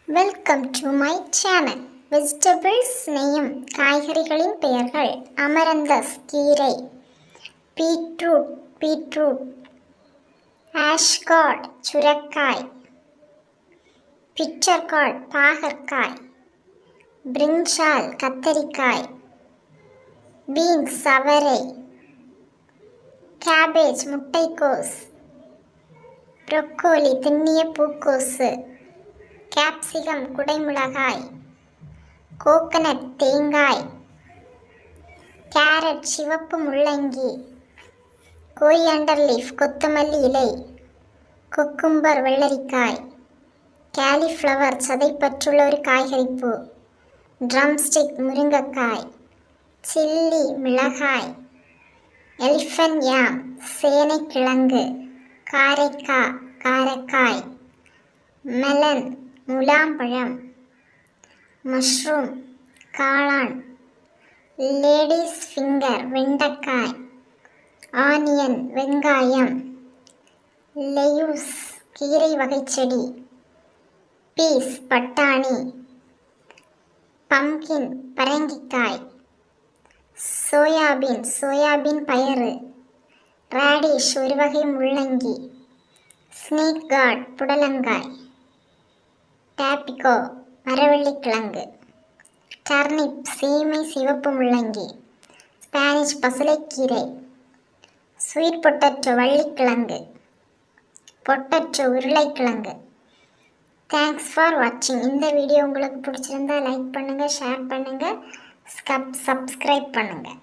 Welcome to my channel. Vegetables நெய்யும் காய்கறிகளின் பெயர்கள்: அமரந்தஸ் கீரை, பீட்ரூட், ஆஷ்கார்ட் சுரைக்காய், பிட்டர்கார்ட் பாகற்காய், பிரிஞ்சால் கத்தரிக்காய், பீன்ஸ் அவரை, கேபேஜ் முட்டைக்கோஸ், ப்ரொக்கோலி திண்ணிய பூக்கோசு, கேப்சிகம் குடைமிளகாய், கோகனட் தேங்காய், கேரட் சிவப்பு முள்ளங்கி, கோரியாண்டர் லீஃப் கொத்தமல்லி இலை, குக்கும்பர் வெள்ளரிக்காய், காலிஃப்ளவர் சதைப்பற்றுள்ள ஒரு காய்கறிப்பூ, ட்ரம்ஸ்டிக் முருங்கைக்காய், சில்லி மிளகாய், எலிஃபண்ட் யாம் சேனைக்கிழங்கு, காரைக்காய், மெலன் முலாம்பழம், மஷ்ரூம் காளான், லேடிஸ் ஃபிங்கர் வெண்டைக்காய், ஆனியன் வெங்காயம், லெயூஸ் கீரை வகைச்செடி, பீஸ் பட்டாணி, பம்கின் பரங்கிக்காய், சோயாபீன் பயறு, ரேடிஷ் ஒரு வகை முள்ளங்கி, ஸ்னேக் கார்ட் புடலங்காய், டாபிகோ மரவள்ளிக்கிழங்கு, டர்னிப் சீமை சிவப்பு முள்ளங்கி, ஸ்பானிஷ் பசலைக்கீரை, ஸ்வீட் பொட்டேட்டோ வள்ளிக்கிழங்கு, பொட்டேட்டோ உருளைக்கிழங்கு. தேங்க்ஸ் ஃபார் வாட்சிங். இந்த வீடியோ உங்களுக்கு பிடிச்சிருந்தா லைக் பண்ணுங்கள், ஷேர் பண்ணுங்கள், சப்ஸ்கிரைப் பண்ணுங்கள்.